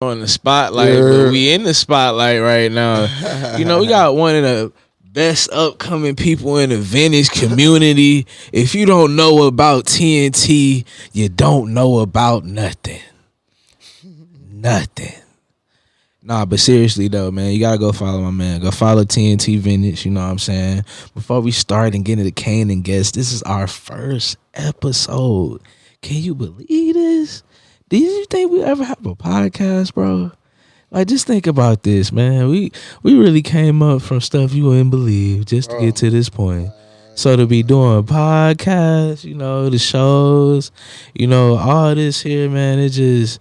on the spotlight, but we in the spotlight right now. We got one of the best upcoming people in the Venice community. If you don't know about TNT, you don't know about nothing. Nothing. Nah, but seriously though, man, you gotta go follow my man. Go follow TNT Vintage, you know what I'm saying? Before we start and get into Cain and guests, this is our first episode. Can you believe this? Did you think we ever have a podcast, bro? Like, just think about this, man. We really came up from stuff you wouldn't believe just to get to this point. So to be doing podcasts, the shows, all this here, man, it's just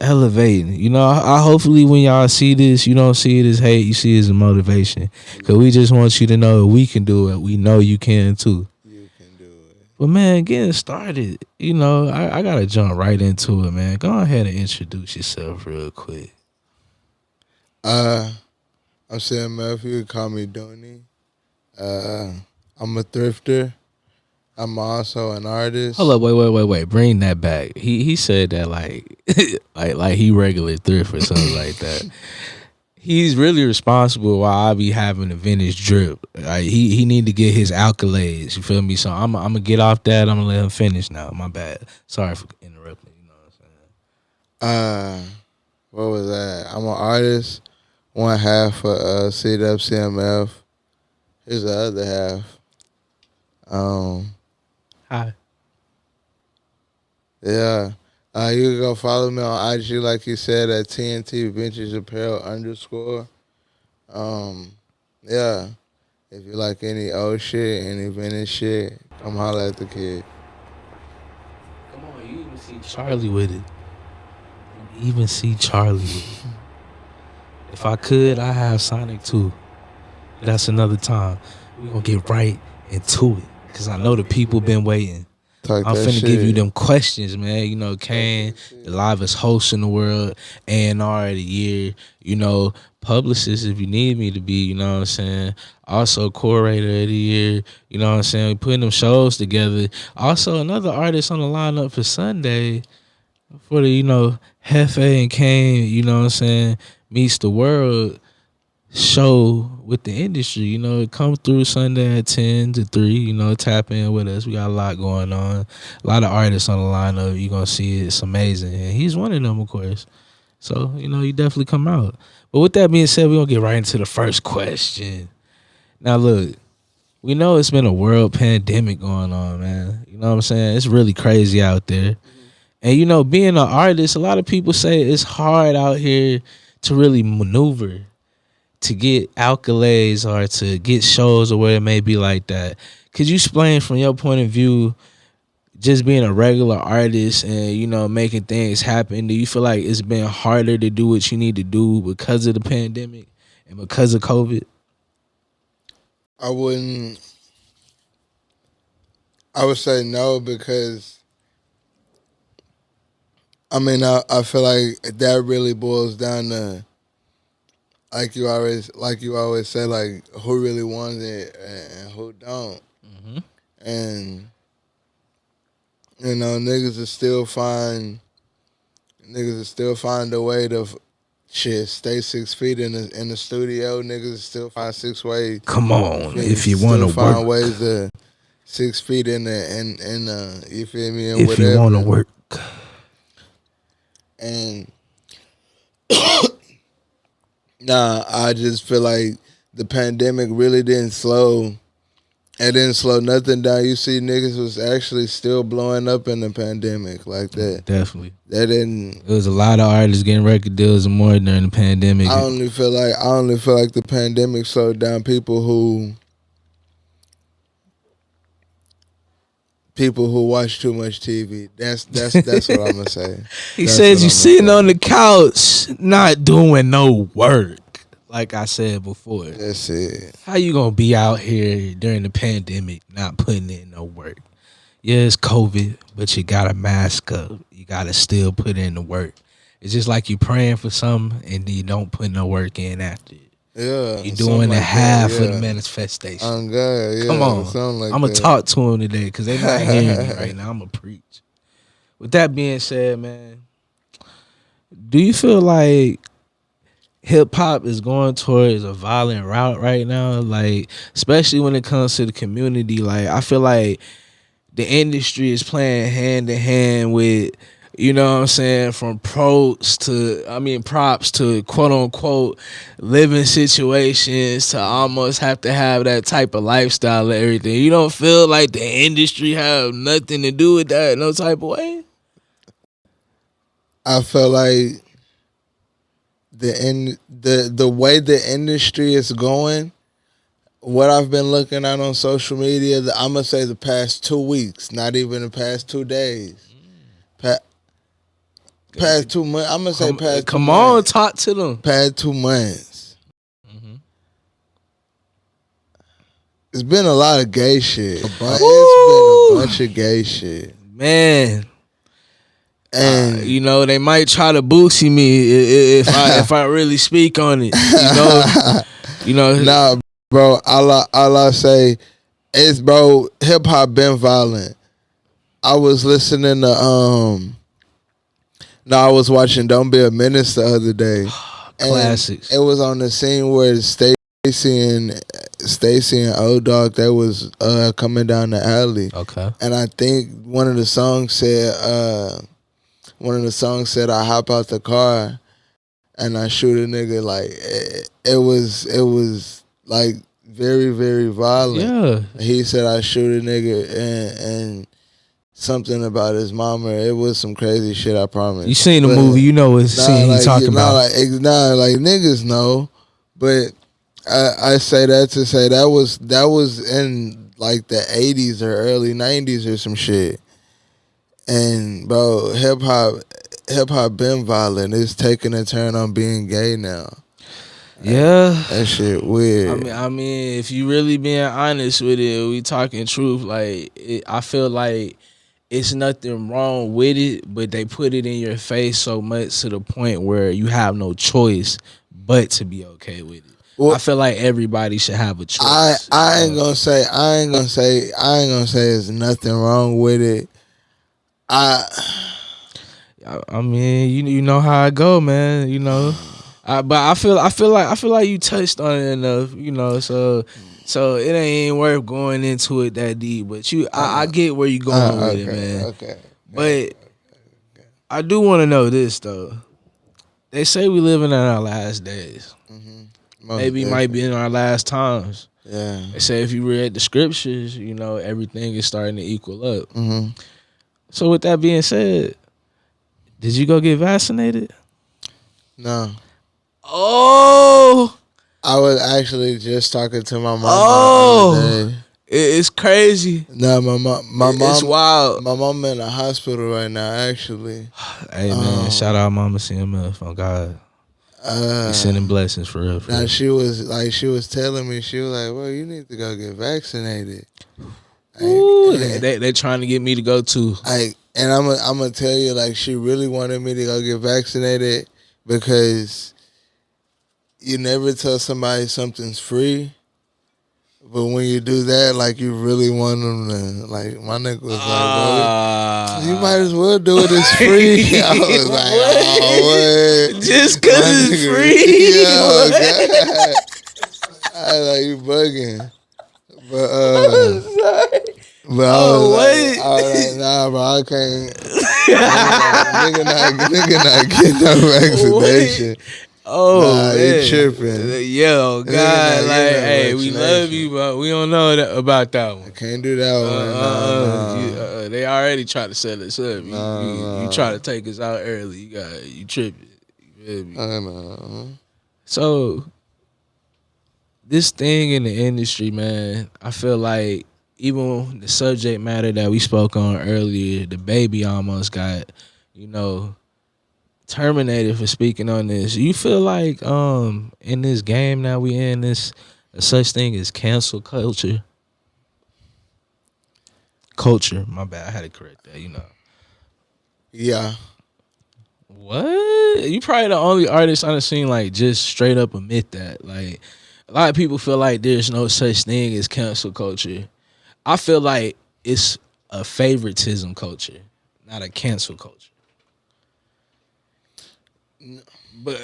elevating. I hopefully when y'all see this, you don't see it as hate, you see it as a motivation. Because we just want you to know we can do it. We know you can too. You can do it. But man, getting started, I got to jump right into it, man. Go ahead and introduce yourself real quick. I'm CMF. You can call me Donnie. I'm a thrifter. I'm also an artist. Hold up, wait. Bring that back. He said that like like he regular thrift or something like that. He's really responsible while I be having a vintage drip. Like he need to get his accolades. You feel me? So I'm gonna get off that. I'm gonna let him finish now. My bad. Sorry for interrupting. You know what I'm saying? What was that? I'm an artist. One half for CMF. Here's the other half. Hi. Yeah. You can go follow me on IG, like you said, at TNT Vintage Apparel _. Yeah. If you like any old shit, any vintage shit, come holler at the kid. Come on, you even see Charlie with it. If I could, I have Sonic too. That's another time. We're gonna get right into it. Cause I know the people been waiting. I'm finna give you them questions, man. Cain, the livest host in the world, A&R of the year, publicist if you need me to be, you know what I'm saying? Also curator of the year, you know what I'm saying? We putting them shows together. Also another artist on the lineup for Sunday for the, Hefe and Cain, you know what I'm saying, meets the world show with the industry. Come through Sunday at 10 to 3, tap in with us. We got a lot going on. A lot of artists on the lineup. You're going to see it. It's amazing. And he's one of them, of course. So, you definitely come out. But with that being said, we're going to get right into the first question. Now, look, we know it's been a world pandemic going on, man. You know what I'm saying? It's really crazy out there. And, being an artist, a lot of people say it's hard out here to really maneuver, to get accolades or to get shows or where it may be like that. Could you explain from your point of view, just being a regular artist and, making things happen, do you feel like it's been harder to do what you need to do because of the pandemic and because of COVID? I would say no, because I feel like that really boils down to, like you always say, like, who really wants it and who don't. Mm-hmm. And niggas will still find a way to stay 6 feet in the studio. Niggas will still find 6 ways. Come on, if you want to work, find ways to 6 feet in the you feel me? And if whatever. you want to work. And nah, I just feel like the pandemic really didn't slow nothing down. You see, niggas was actually still blowing up in the pandemic like that. Definitely. That didn't. There was a lot of artists getting record deals and more during the pandemic. I only feel like the pandemic slowed down people who watch too much TV. That's what I'm gonna say. He says you sitting on the couch not doing no work. Like I said before. That's it. How you gonna be out here during the pandemic not putting in no work? Yeah, it's COVID, but you gotta mask up. You gotta still put in the work. It's just like you praying for something and then you don't put no work in after it. Yeah. You're doing the half of the manifestation. I'm good. Yeah, come on. like I'm going to talk to him today because they're not hearing me right now. I'm going to preach. With that being said, man, Do you feel like hip hop is going towards a violent route right now? Like, especially when it comes to the community. Like, I feel like the industry is playing hand in hand with, you know what I'm saying, from props to quote unquote living situations to almost have to have that type of lifestyle and everything. You don't feel like the industry have nothing to do with that no type of way? I feel like the way the industry is going, what I've been looking at on social media, I'm gonna say the past 2 weeks, not even the past 2 days. Past 2 months. I'm gonna say past 2 months. Come on, talk to them. Past 2 months. Mm-hmm. It's been a lot of gay shit. It's been a bunch of gay shit, man. And you know, they might try to boosie me if I really speak on it. You know. Nah, bro. All I say is, bro, hip hop been violent. I was listening to I was watching Don't Be a Menace the other day. Classics. It was on the scene where Stacy and O Dog, they was coming down the alley. Okay. And I think one of the songs said I hop out the car and I shoot a nigga. Like it was like very, very violent. Yeah. He said I shoot a nigga and something about his mama. It was some crazy shit, I promise. You seen the movie, you know what scene he talking about. Like niggas know. But I say that to say that was in like the 80s or early 90s or some shit. And bro, hip hop been violent. It's taking a turn on being gay now. Yeah, that shit weird. I mean, if you really being honest with it, we talking truth. Like, I feel like it's nothing wrong with it, but they put it in your face so much to the point where you have no choice but to be okay with it. Well, I feel like everybody should have a choice. I ain't gonna say there's nothing wrong with it. I mean, you know how I go, man. You know, but I feel like you touched on it enough. You know, so it ain't worth going into it that deep. But I get where you going with it, man. Okay. But I do want to know this though. They say we living in our last days. Mm-hmm. Maybe might be in our last times. Yeah. They say if you read the scriptures, you know, everything is starting to equal up. Mm-hmm. So with that being said, did you go get vaccinated? No. Oh. I was actually just talking to my mom. The other day. It's crazy. No, my mom. It's wild. My mom in the hospital right now, actually. Hey man, shout out Mama CMF. Oh God. He's sending blessings for real. Now she was telling me, she was like, "Well, you need to go get vaccinated." Ooh, they trying to get me to go too. And I'm gonna tell you, like, she really wanted me to go get vaccinated because you never tell somebody something's free, but when you do that, like, you really want them to, like, my nigga was like, well, you might as well do it, it's free. I was like, oh, what? Just because it's free? Yeah, I was like, you bugging. But I was like, nah, bro, I can't. nigga not getting no vaccination. Oh, man. You tripping. Yo, God, like, hey, we love you, but we don't know about that one. I can't do that one. They already tried to set us up. You try to take us out early. You tripping. You feel me? I know. So, this thing in the industry, man, I feel like even the subject matter that we spoke on earlier, the baby almost got, you know, terminated for speaking on this. You feel like in this game now we in this such thing as cancel culture? My bad, I had to correct that, you know. Yeah. What? You probably the only artist I've seen like just straight up admit that. Like, a lot of people feel like there's no such thing as cancel culture. I feel like it's a favoritism culture, not a cancel culture. But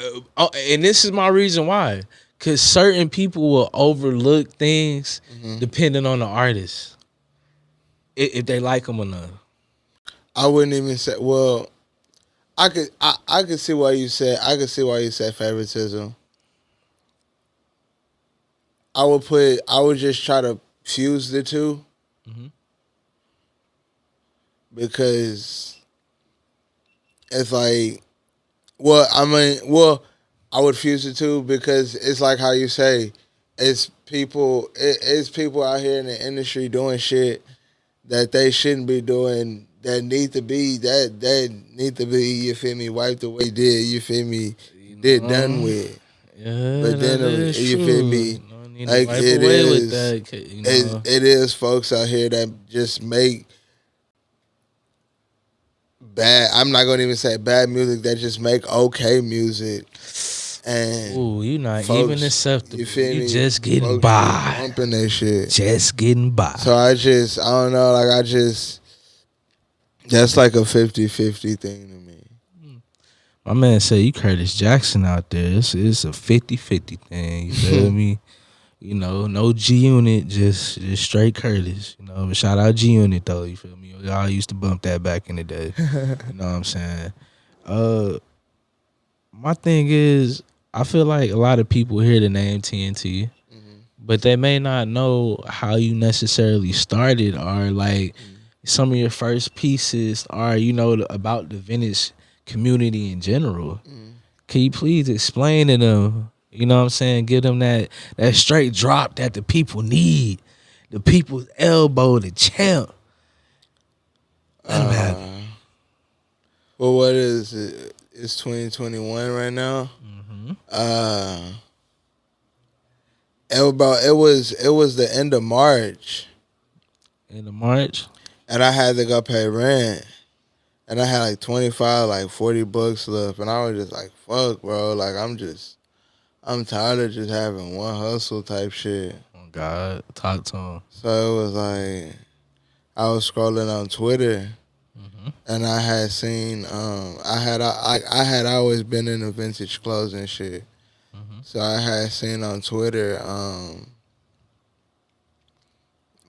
and this is my reason why. Cause certain people will overlook things depending on the artist, if they like them or not. I wouldn't even say. Well, I could see why you said. I could see why you said favoritism. I would just try to fuse the two because it's like, I would fuse the two because it's like how you say, it's people out here in the industry doing shit that they shouldn't be doing, that need to be you feel me, wiped away, you feel me, done with. Yeah, But then you true. feel me, like it is, with that, it is folks out here that just make bad. I'm not gonna even say bad music. That just make okay music. And ooh, you not folks, even acceptable. You feel me? Just getting folks by. bumping that shit. Just getting by. So I don't know. Like that's like a 50-50 thing to me. My man said you Curtis Jackson out there. It's a 50-50 thing. You feel me? You know, no G Unit, just straight Curtis. You know, but shout out G Unit though. You feel me? Y'all used to bump that back in the day. You know what I'm saying? My thing is, I feel like a lot of people hear the name TNT, but they may not know how you necessarily started, or like some of your first pieces are, about the vintage community in general. Can you please explain to them, you know what I'm saying, give them that straight drop that the people need, the people's elbow, the champ. Let them have it. Well, what is it? It's 2021 right now. It was the end of March. End of March? And I had to go pay rent. And I had like 25, like $40 left. And I was just like, fuck, bro. Like, I'm tired of just having one hustle type shit. Oh, God. Talk to him. So it was like, I was scrolling on Twitter. And I had seen, I had always been into vintage clothes and shit. So I had seen on Twitter,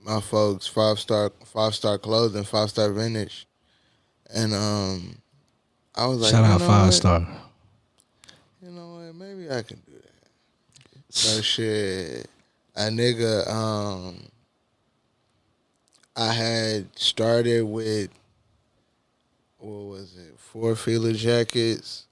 my folks, five star clothing, 5-star vintage. And I was like, shout out 5-star. You know what? Maybe I can do that. So shit, a nigga, I had started with, what was it, 4 Fila jackets.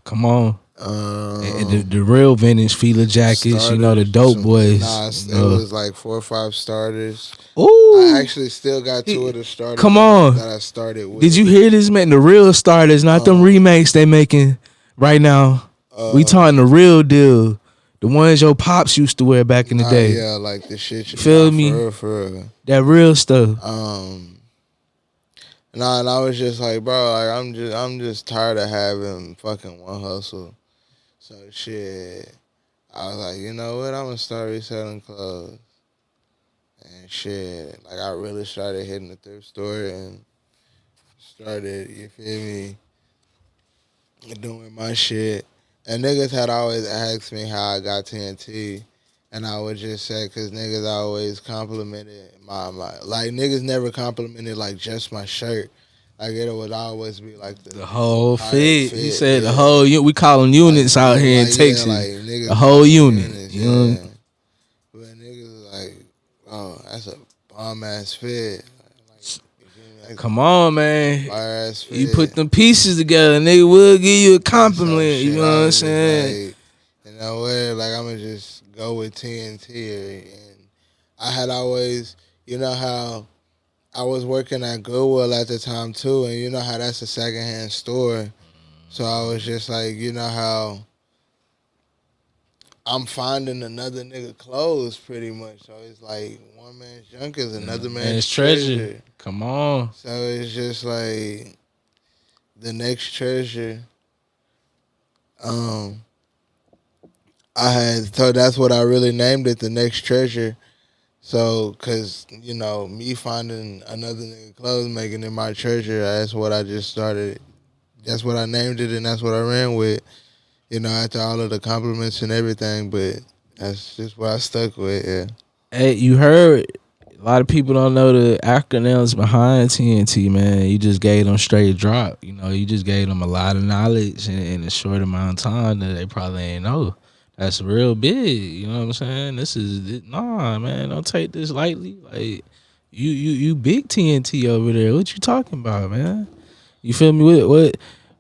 Come on. And the real vintage Fila jackets, starters, the dope boys. It was like 4 or 5 starters. Ooh. I actually still got 2 of the starters. Come on. That I started with. Did you hear this, man? The real starters, not them remakes they making right now. We talking the real deal. The ones your pops used to wear back in the day. Yeah, like the shit. You feel me? For real. That real stuff. And I was just like, bro, like I'm just tired of having fucking one hustle. So shit, I was like, you know what? I'm gonna start reselling clothes. And shit, like I really started hitting the thrift store and started, you feel me, doing my shit. And niggas had always asked me how I got TNT. And I would just say, cause niggas always complimented my like niggas never complimented like just my shirt. Like it would always be like the whole fit. He said the whole. We call them units out here in Texas. Like, the whole unit. Units, you know? But niggas like, oh, that's a bomb ass fit. Like, come on, man. You put them pieces together, nigga will give you a compliment. You know what I'm saying? Like, you know what? Like I'm gonna just go with TNT. And I had always, you know how I was working at Goodwill at the time too, and you know how that's a secondhand store. So I was just like, you know how I'm finding another nigga clothes pretty much. So it's like one man's junk is another man's treasure. Come on. So it's just like the next treasure. So that's what I really named it, the next treasure. So, cause you know, me finding another nigga clothes, making it my treasure. That's what I just started. That's what I named it, and that's what I ran with. After all of the compliments and everything, but that's just what I stuck with. Yeah. Hey, you heard. A lot of people don't know the acronyms behind TNT, man. You just gave them straight drop. You just gave them a lot of knowledge in a short amount of time that they probably ain't know. That's real big. You know what I'm saying? Nah, man. Don't take this lightly. Like you big TNT over there. What you talking about, man? You feel me?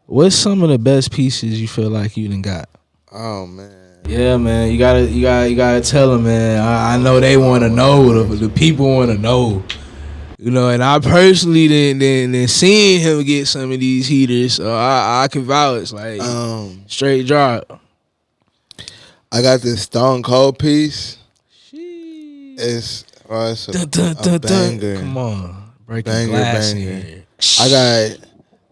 What's some of the best pieces you feel like you done got? Oh man. Yeah, man, you gotta tell them, man. I know they want to know. The people want to know, And I personally then seen him get some of these heaters, so I can vouch, like straight drop. I got this Stone Cold piece. Sheesh. It's a banger. Come on, breaking glass in here. I got.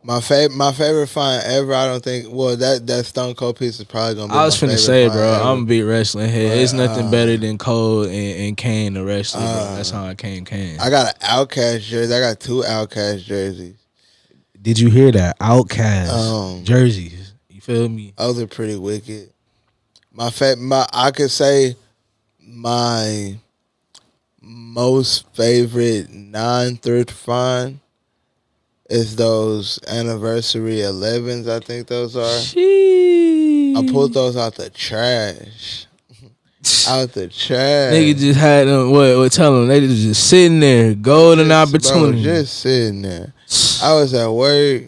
My favorite find ever. I don't think. Well, that Stone Cold piece is probably gonna be. I was finna say, bro. Ever. I'm a big wrestling head. It's nothing better than Cole and Cain the wrestler. Bro. That's how I came Cain. I got an Outkast jersey. I got 2 Outkast jerseys. Did you hear that? Outkast jerseys. You feel me? Those are pretty wicked. I could say my most favorite non-thrift find is those anniversary 11s. I think those are. Sheesh. I pulled those out the trash. Out the trash. Nigga just had them. What? Tell them they just sitting there. Golden opportunity. Bro, just sitting there. I was at work.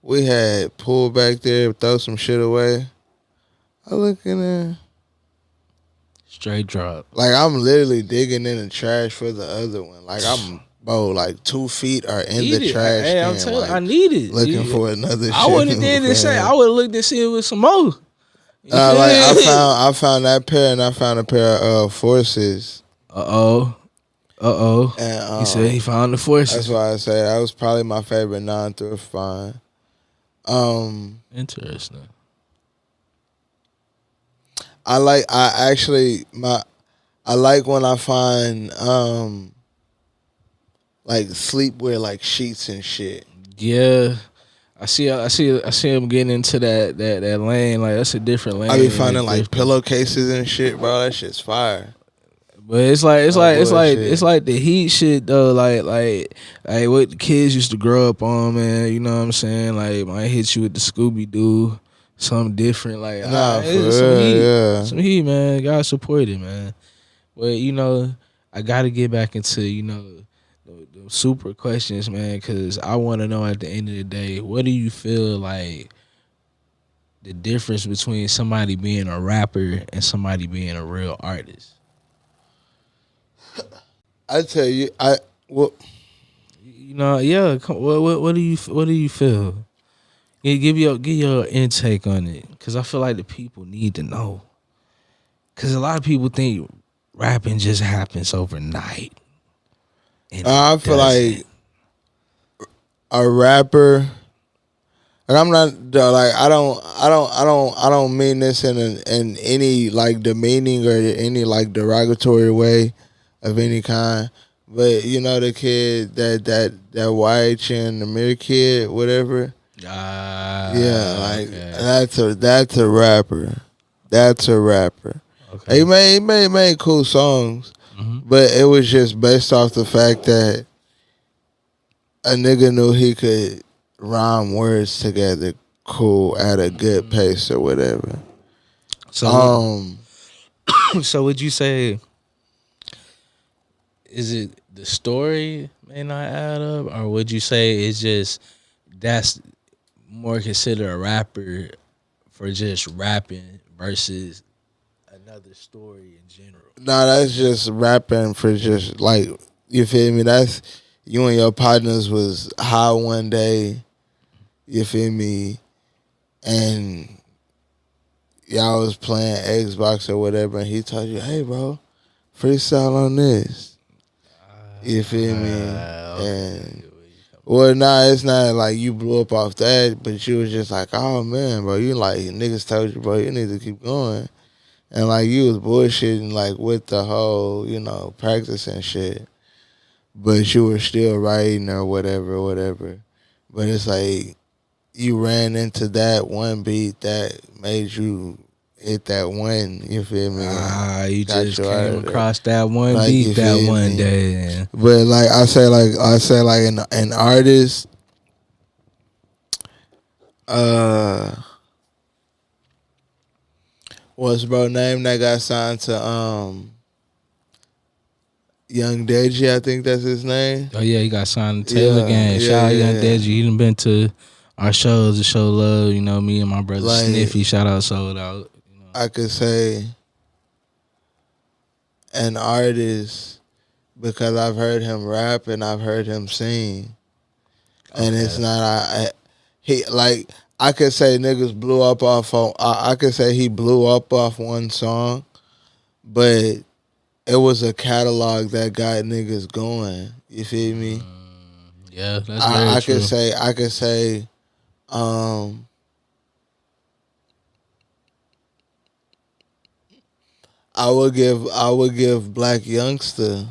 We had pulled back there, throw some shit away. I look in there. Straight drop. Like I'm literally digging in the trash for the other one. Like I'm. Bro, like 2 feet are in the trash. Hey, I'm telling you, I need it. Looking for another shit. I wouldn't have did this. I would have looked and see it with some more. I found that pair, and I found a pair of Forces. And he said he found the Forces. That's why I say that was probably my favorite non-thrift find. Interesting. I like when I find like sleepwear, like sheets and shit. Yeah, I see him getting into that lane. Like that's a different lane. I be finding like pillowcases and shit, bro. That shit's fire. But it's like the heat shit though. Like what the kids used to grow up on, man. You know what I'm saying? Like might hit you with the Scooby Doo, something different. Like some heat, man. God support it, man. But I gotta get back into the super questions, man, because I want to know at the end of the day, what do you feel like the difference between somebody being a rapper and somebody being a real artist? I tell you, what do you feel? Yeah, give your intake on it, because I feel like the people need to know. Because a lot of people think rapping just happens overnight. I feel like a rapper. Like I'm not like I don't mean this in any like demeaning or any like derogatory way of any kind. But the kid that YHN the Mirror kid, whatever. That's a rapper. That's a rapper. Okay. He made cool songs. But it was just based off the fact that a nigga knew he could rhyme words together cool at a good pace or whatever. So, so would you say, is it the story may not add up, or would you say it's just that's more considered a rapper for just rapping versus another story in general? Nah, that's just rapping for just like, you feel me? That's you and your partners was high one day, you feel me? And y'all was playing Xbox or whatever, and he told you, hey, bro, freestyle on this. You feel me? And well, it's not like you blew up off that, but you was just like, oh man, bro, you like niggas told you, bro, you need to keep going. And like you was bullshitting like with the whole, practice and shit. But you were still writing or whatever. But it's like you ran into that one beat that made you hit that one. You feel me? You just came across that one like, beat that one day. But like I say an artist. What's bro name that got signed to Young Deji? I think that's his name. Oh yeah, he got signed to Taylor Gang. Shout out Young Deji. He done been to our shows to show love. You know, me and my brother like, Sniffy. Shout out Sold Out. You know. I could say an artist because I've heard him rap and I've heard him sing, and it's not he like I could say niggas blew up off on. I could say he blew up off one song, but it was a catalog that got niggas going. You feel me? Yeah, that's very true. I could say, I would give Black Youngster.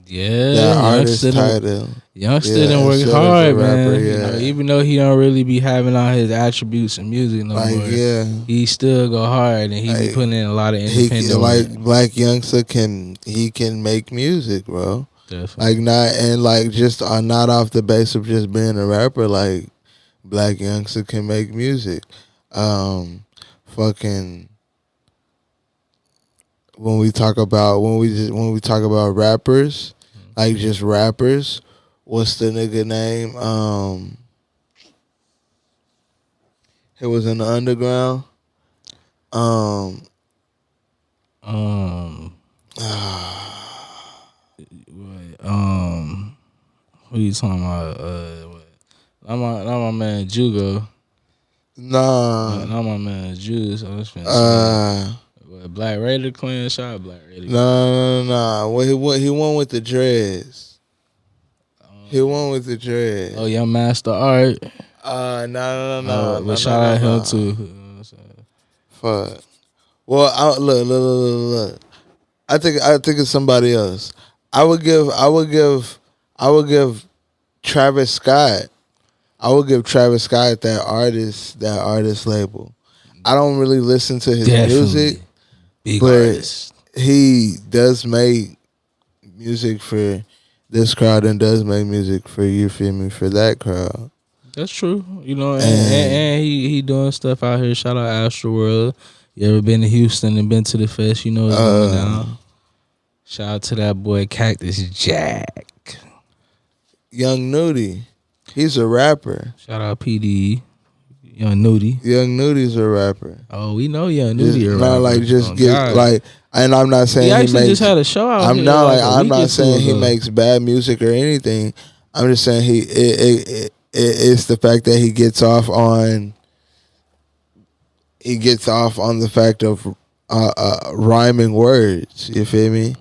Yeah, that artist title. Youngster didn't work hard, man. You know, even though he don't really be having all his attributes in music no more. Yeah, he still go hard and he be putting in a lot of independent work. Black Youngster can make music, bro. Definitely. Just not off the base of just being a rapper. Like Black Youngster can make music. Fucking. When we talk about rappers, like just rappers, what's the nigga name? It was in the underground. Who you talking about? Not my man Jugo. Nah. Not my man Juice. Black Raider Clan, shout out Black Raider. No. Well, he won with the dreads. He won with the dreads. Oh, Young Master Art. No. But shout out him too. Fuck. Well, look. I think it's somebody else. I would give Travis Scott. I would give Travis Scott that artist label. I don't really listen to his music. Big artist. He does make music for this crowd and does make music for, you feel me, for that crowd. That's true. You know, and he doing stuff out here. Shout out Astroworld. You ever been to Houston and been to the fest? You know what's going down. Shout out to that boy Cactus Jack. Young Nudie. He's a rapper. Shout out PD. Young Nudie. Young Nudie's a rapper. Oh, we know Young Nudie. And I'm not saying he actually just had a show out. I'm not saying he makes bad music or anything. I'm just saying it's the fact that he gets off on the fact of rhyming words. You feel me?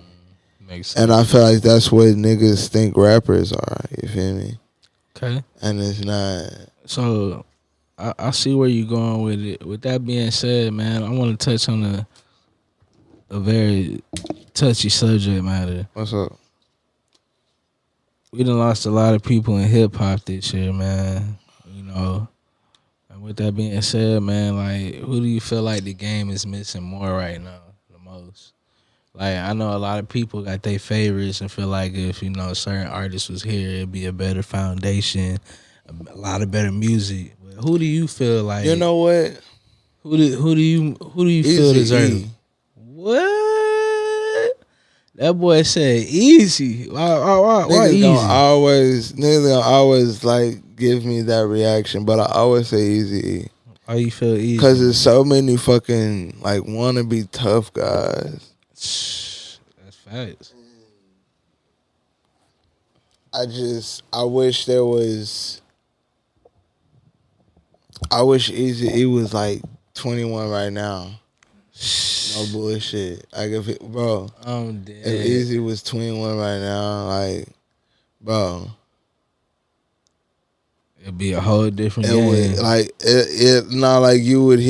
Makes sense. And I feel like that's what niggas think rappers are. You feel me? Okay. And it's not. So I see where you're going with it. With that being said, man, I want to touch on a very touchy subject matter. What's up? We done lost a lot of people in hip hop this year, man. You know. And with that being said, man, like, who do you feel like the game is missing more right now, the most? Like, I know a lot of people got their favorites and feel like if, you know, certain artists was here, it'd be a better foundation, a lot of better music. But who do you feel like? You know what? Who do you feel deserves? What? That boy said easy. Why niggas easy? Niggas gonna always like give me that reaction, but I always say easy. Why you feel easy? Because there's so many fucking like wannabe tough guys. That's facts. I wish Eazy-E was like 21 right now. No bullshit. Like bro, I'm dead. If Eazy was 21 right now, like, bro, it'd be a whole different game. Would, like, not like you would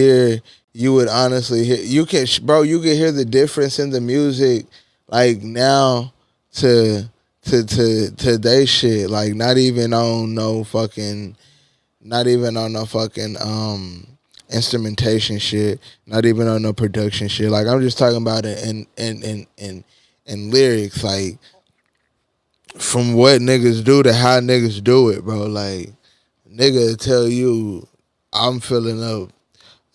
honestly hear. You can hear the difference in the music, like now to today's shit. Like, not even on no fucking Not even on no fucking instrumentation shit. Not even on no production shit. Like I'm just talking about it in lyrics. Like from what niggas do to how niggas do it, bro. Like nigga tell you I'm filling up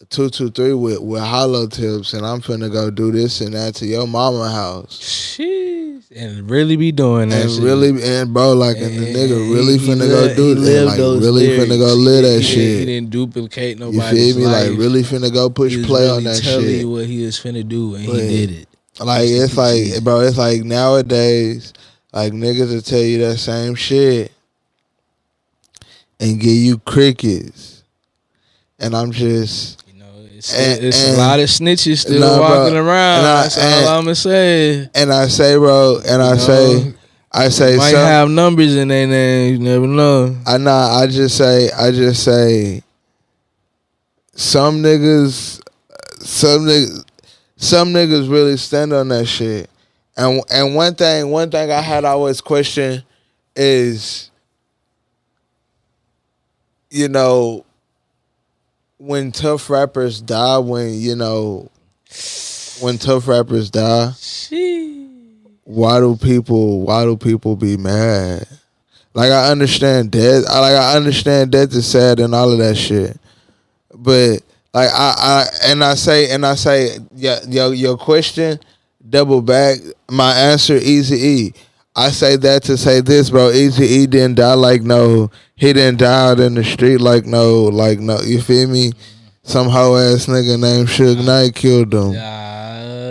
223 with hollow tips, and I'm finna go do this and that to your mama house. Jeez. And really be doing that and shit. Really, and bro, like, and the nigga really finna go do that. Like, really lyrics. Finna go live that shit. He didn't duplicate You nobody's feel me? life. Like, really finna go push play really on that tell shit. you what he was finna do, and he did it. Like, it's like, bro, it's like nowadays, like, niggas will tell you that same shit and give you crickets. And I'm just... It's a lot of snitches still walking around. That's all I'm gonna say. And I say, bro, and I say might have numbers in their name. You never know. I just say, some niggas really stand on that shit. And one thing I had always questioned is, you know, when tough rappers die, when tough rappers die, why do people be mad? Like, I understand death. I understand death is sad and all of that shit. But like I say, yeah, your question, double back. My answer, Eazy-E. I say that to say this, bro. Eazy-E didn't die like no. He didn't die out in the street like no. You feel me? Some hoe ass nigga named Suge Knight killed him.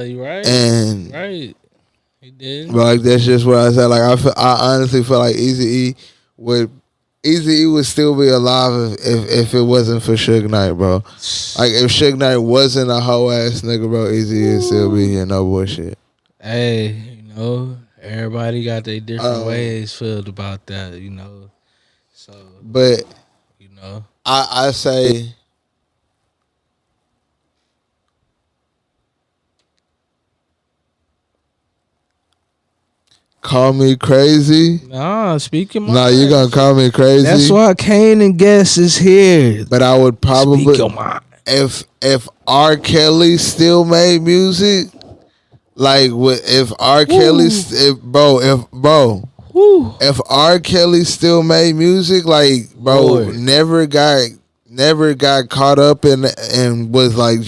You right. And right. He did. But like that's just what I said. Like I honestly feel like Eazy-E would still be alive if it wasn't for Suge Knight, bro. Like if Suge Knight wasn't a hoe ass nigga, bro, Eazy-E would still be here, no bullshit. Hey, everybody got their different ways felt about that, So, but I say, call me crazy. Nah, speaking my Nah, you gonna call me crazy. That's why Cain and Guess is here. But I would probably, speak your mind. If R. Kelly still made music, like if R. Kelly, if R. Kelly still made music, like bro, Lord. never got caught up and was like,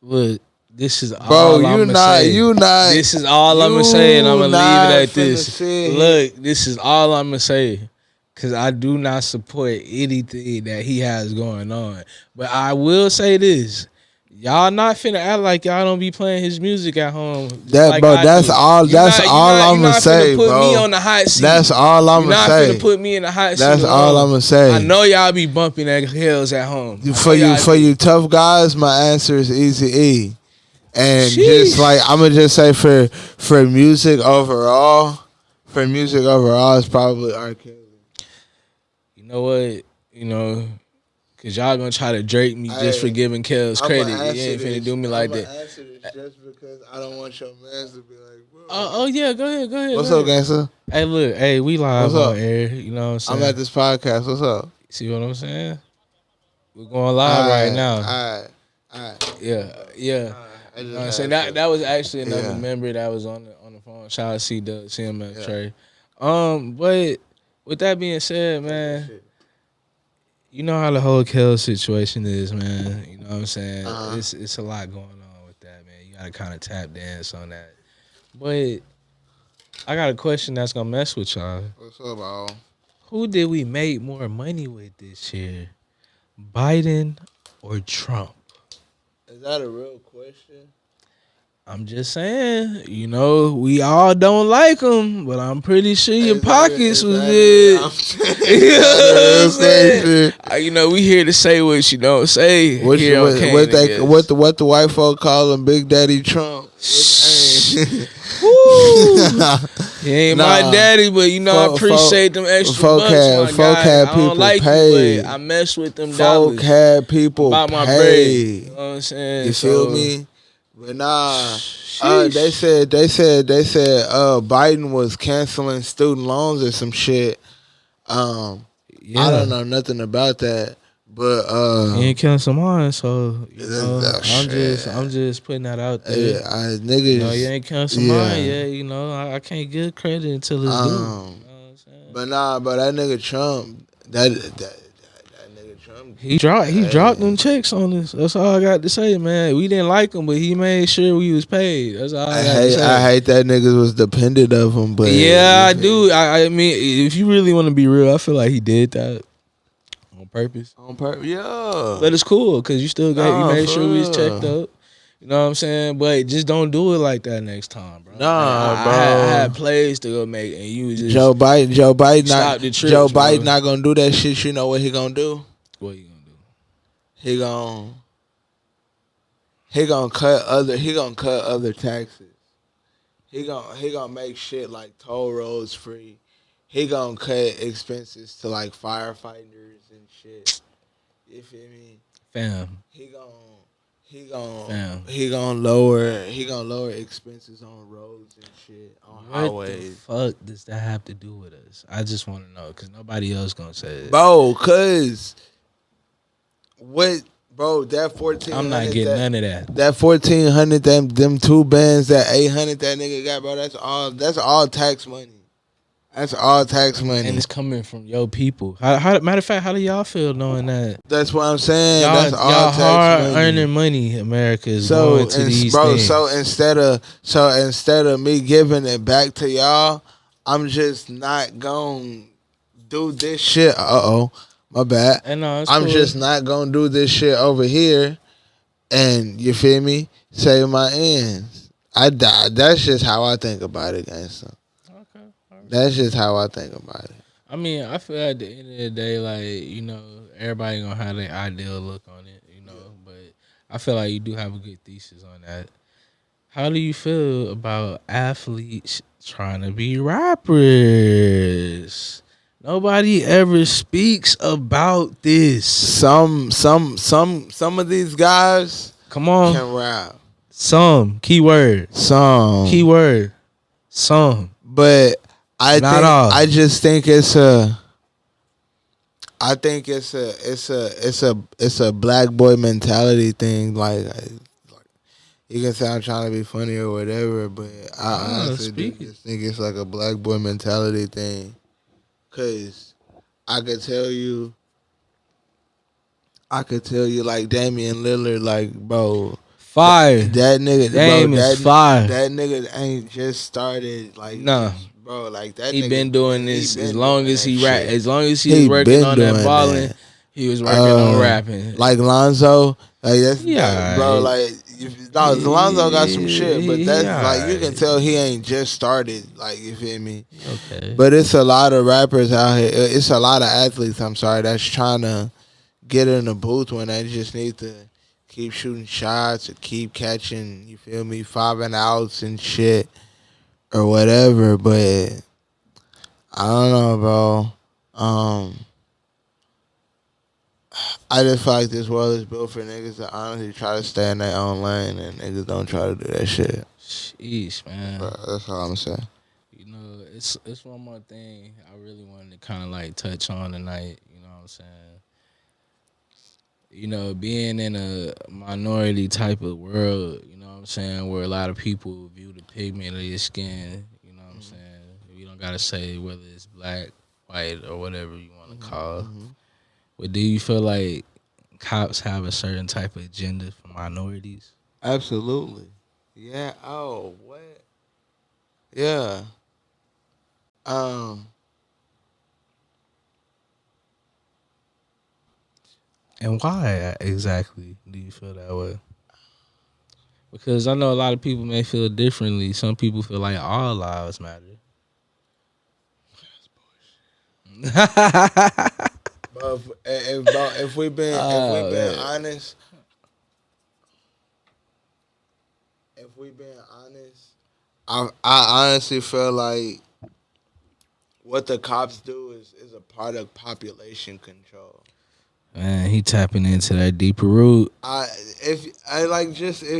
look. This is all I'm gonna say. This is all I'm gonna say, and I'm gonna leave it at this. Look, this is all I'm gonna say, because I do not support anything that he has going on. But I will say this: y'all not finna act like y'all don't be playing his music at home. That's all I'm gonna say, bro. Put me on the hot seat. That's all I'm gonna say. You're not finna put me in the hot seat. That's all I'm gonna say. I know y'all be bumping at hills at home. For you tough guys, my answer is Eazy-E. And just like I'm gonna just say for music overall, it's probably R. Kelly. You know what? Cause y'all gonna try to Drake me just for giving Kells credit. You ain't finna do me like that. Answer this just because I don't want your mans to be like, bro. Oh yeah, go ahead. What's up, gangster? Hey, look, we live on air. You know what I'm saying? I'm at this podcast. What's up? See what I'm saying? We're going live right now. All right. Yeah. You know what I'm saying? That was actually another member that was on the phone. Shout out to C-Dub, CMF Trey. But with that being said, man, you know how the whole Kells situation is, man. You know what I'm saying? It's a lot going on with that, man. You gotta kind of tap dance on that. But I got a question that's gonna mess with y'all. What's up, all? Who did we make more money with this year? Biden or Trump? Is that a real question? I'm just saying, we all don't like them, but I'm pretty sure your pockets was good. You know what I'm saying? We here to say what you don't say. What the white folk call him, Big Daddy Trump. He ain't my daddy, but I appreciate them extra bucks. Folk had people I don't like paid. You, but I mess with them dollars. Folk had people about my bread. You know what I'm saying? You feel me? But nah, they said Biden was canceling student loans or some shit. I don't know nothing about that. But he ain't killing somebody, so I'm just putting that out there. Niggas, you ain't killing somebody, I can't give credit until it's due. You know what I'm saying? But that nigga Trump, that nigga Trump, he dropped them checks on us. That's all I got to say, man. We didn't like him, but he made sure we was paid. That's all I got to say. I hate that niggas was dependent of him, but yeah, I do. I mean, if you really want to be real, I feel like he did that. On purpose, yeah. But it's cool because you still got you made sure we was checked up. You know what I'm saying? But just don't do it like that next time, bro. Bro. I had plays to go make, and you just Joe Biden stop the trips, Joe Biden not gonna do that shit. You know what he gonna do? What he gonna do? He gonna cut other taxes. He gonna make shit like toll roads free. He gonna cut expenses to like firefighters and shit. You feel me? Fam. He gonna lower expenses on roads and shit, on highways. What the fuck does that have to do with us? I just want to know because nobody else gonna say it. Bro, cause what? Bro, that 1400. I'm not getting none of that. That 1400, them two bands, that 800 that nigga got, bro. That's all tax money. That's all tax money, and it's coming from your people. How matter of fact, how do y'all feel knowing that? That's what I'm saying. That's all y'all tax hard money. Earning money. America is going to these things. So instead of me giving it back to y'all, I'm just not gonna do this shit. My bad. I'm just not gonna do this shit over here, and you feel me? Save my ends. That's just how I think about it, gangsta. Okay. Right. That's just how I think about it. I mean, I feel at the end of the day, like, everybody gonna have their ideal look on it, but I feel like you do have a good thesis on that. How do you feel about athletes trying to be rappers? Nobody ever speaks about this. Some of these guys come on can rap. Some keyword. But I just think it's a black boy mentality thing. Like you can say I'm trying to be funny or whatever, but I honestly just think it's like a black boy mentality thing. Cause I could tell you like Damian Lillard, like, bro, fire. That nigga, Dame is fire. That nigga ain't just started like, nah, bro, like that. He nigga, been doing this as long as he rap. As long as he was working on that balling, he was working on rapping. Like Lonzo, like that's bro, like. Lonzo got some shit, but that's like you can tell he ain't just started. Like, you feel me? Okay. But it's a lot of rappers out here. It's a lot of athletes. I'm sorry, that's trying to get in the booth when they just need to keep shooting shots or keep catching. You feel me? 5 and outs and shit or whatever. But I don't know, bro. I just feel like this world is built for niggas to honestly try to stay in their own lane, and niggas don't try to do that shit. Sheesh, man. Bro, that's all I'm saying. It's one more thing I really wanted to kind of like touch on tonight. You know what I'm saying? Being in a minority type of world, you know what I'm saying, where a lot of people view the pigment of your skin, you know what I'm saying? You don't got to say whether it's black, white, or whatever you want to call it. But do you feel like cops have a certain type of agenda for minorities? Absolutely. Yeah. Oh, what? Yeah. And why exactly do you feel that way? Because I know a lot of people may feel differently. Some people feel like all lives matter. But if we've been honest, I honestly feel like what the cops do is a part of population control. Man, he tapping into that deeper root. If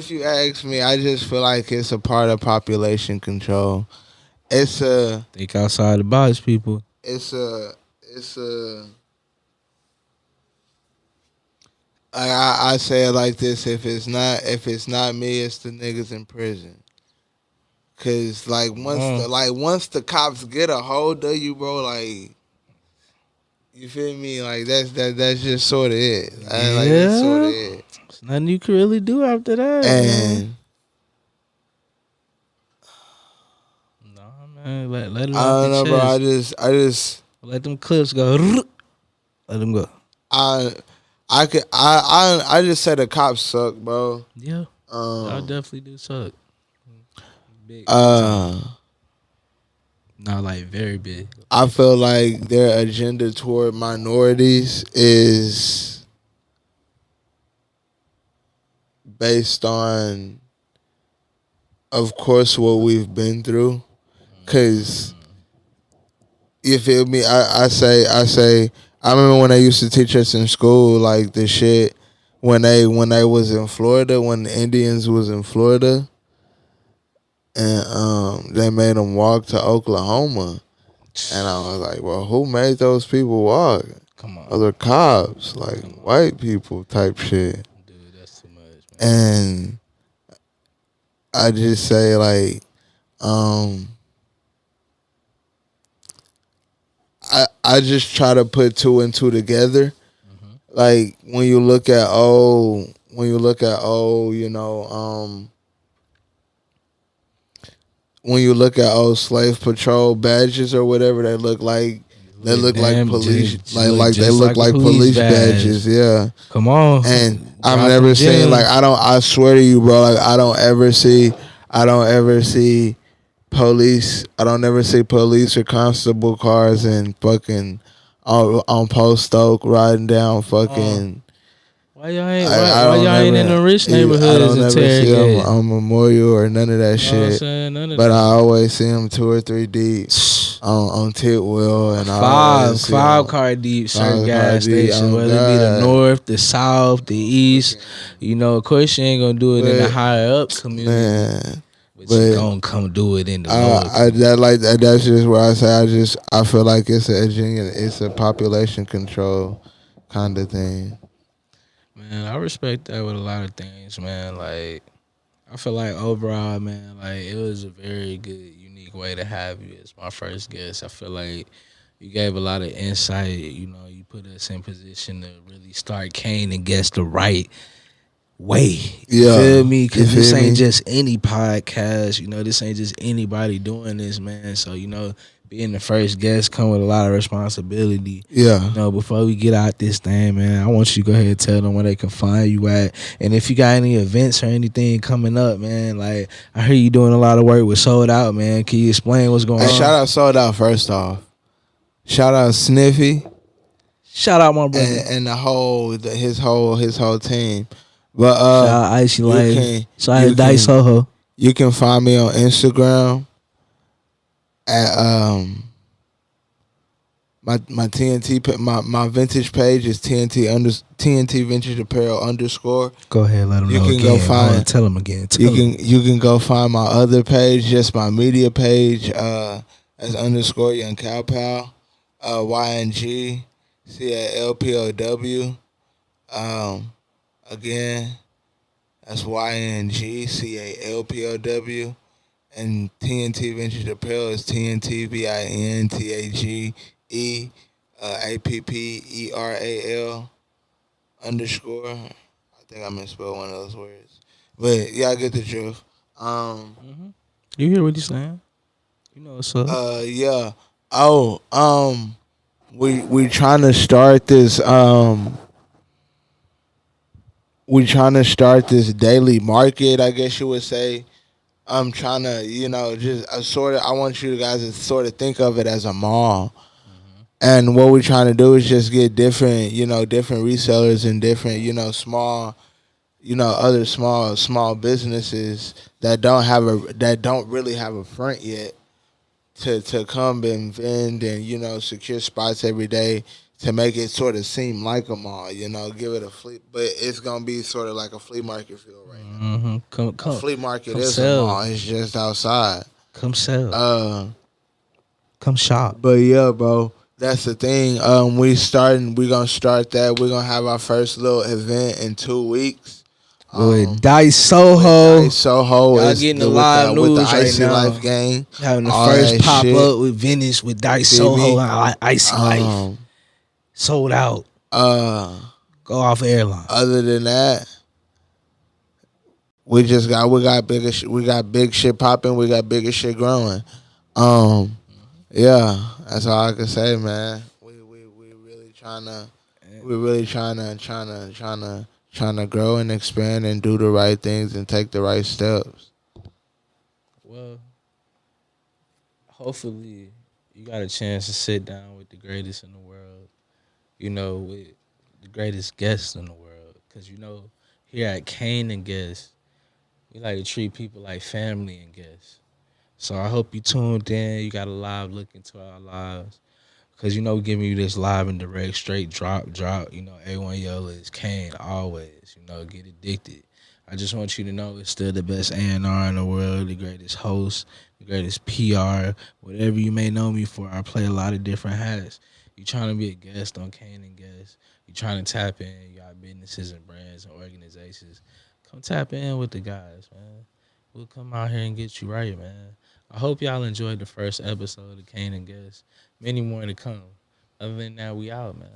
you ask me, I just feel like it's a part of population control. Think outside the box, people. It's a I say it like this: if it's not me, it's the niggas in prison. Cause like once the cops get a hold of you, bro, like you feel me? Like that's just sort of it. Like that's sort of it. There's nothing you can really do after that. And nah, man, let them I don't know, bro. I just let them clips go. Let them go. I just say the cops suck, bro. Yeah, y'all definitely do suck. Big not like very big. I feel like their agenda toward minorities is based on, of course, what we've been through. Cause you feel me? I say. I remember when they used to teach us in school, like the shit when they was in Florida, when the Indians was in Florida, and they made them walk to Oklahoma, and I was like, well, who made those people walk? Come on, other cops, like white people type shit. Dude, that's too much, man. And I just say like, I just try to put two and two together. Mm-hmm. Like when you look at when you look at old slave patrol badges or whatever, they look like police, like they look like police badges. Yeah, come on. And I've never seen like I swear to you, bro, like I don't ever see police. I don't ever see police or constable cars and fucking on Post Oak riding down fucking. Why y'all ain't in the rich neighborhoods? I don't ever see them on Memorial or none of that shit. But I always see them 2 or 3 deep on Titwell and five car deep certain gas stations, whether it be the north, the south, the east. You know, of course you ain't gonna do it in the higher up community. Man. But you gonna come do it in the lower. That's just where I say I feel like it's a population control kind of thing. Man, I respect that with a lot of things, man. Like, I feel like overall, man, like it was a very good, unique way to have you as my first guest. I feel like you gave a lot of insight. You know, you put us in position to really start Cain and guess the right way. You feel me? Because this ain't just any podcast. You know, this ain't just anybody doing this, man. So, you know, being the first guest come with a lot of responsibility. Yeah. You know, before we get out this thing, man, I want you to go ahead and tell them where they can find you at. And if you got any events or anything coming up, man, like I hear you doing a lot of work with Sold Out, man. Can you explain what's going on? Shout out Sold Out first off. Shout out Sniffy. Shout out my brother. And his whole team. But shout out Icy Lane. Shout out Dice Soho. You can find me on Instagram at my TNT my vintage page is TNT Vintage Apparel _. Go ahead, let them know. You can go find. Tell them again. You can go find my other page, just my media page, as _ Young Cow Pal, YNG CALPOW. Again, that's YNG CALPOW. And TNT Vintage Apparel is TNT VINTAGE APPERAL _. I think I misspelled one of those words, but yeah, I get the truth. You hear what he's saying? You know what's up. Yeah. We trying to start this. We trying to start this daily market, I guess you would say. I'm trying to, just I want you guys to sort of think of it as a mall. Mm-hmm. And what we're trying to do is just get different resellers and different, small, other small businesses that don't really have a front yet to come and vend and, secure spots every day to make it sort of seem like a mall, give it a flea, but it's gonna be sort of like a flea market feel right now. Mm-hmm. A flea market is sell. A mall. It's just outside. Come sell. Come shop. But yeah, bro, That's the thing. We're gonna start that. We're gonna have our first little event in 2 weeks. With Dice Soho. With Dice Soho y'all is getting a lot of with the news right Icy now. Life gang. Having the first pop up with Venice with Dice Soho and Icy Life. Sold out. Go off airline. Other than that, we got big shit popping. We got bigger shit growing. Yeah, that's all I can say, man. We really trying to grow and expand and do the right things and take the right steps. Well, hopefully you got a chance to sit down with the greatest in the world. You know, with the greatest guests in the world, because you know here at Cain and Guests, we like to treat people like family and guests. So I hope you tuned in. You got a live look into our lives. Because, you know, we giving you this live and direct, straight drop. You know, A1 Yola is Cain always. You know, get addicted. I just want you to know it's still the best A&R in the world, the greatest host, the greatest PR, whatever you may know me for. I play a lot of different hats. You trying to be a guest on Cain and Guest. You trying to tap in. You got businesses and brands and organizations. Come tap in with the guys, man. We'll come out here and get you right, man. I hope y'all enjoyed the first episode of Cain and Guest. Many more to come. Other than that, we out, man.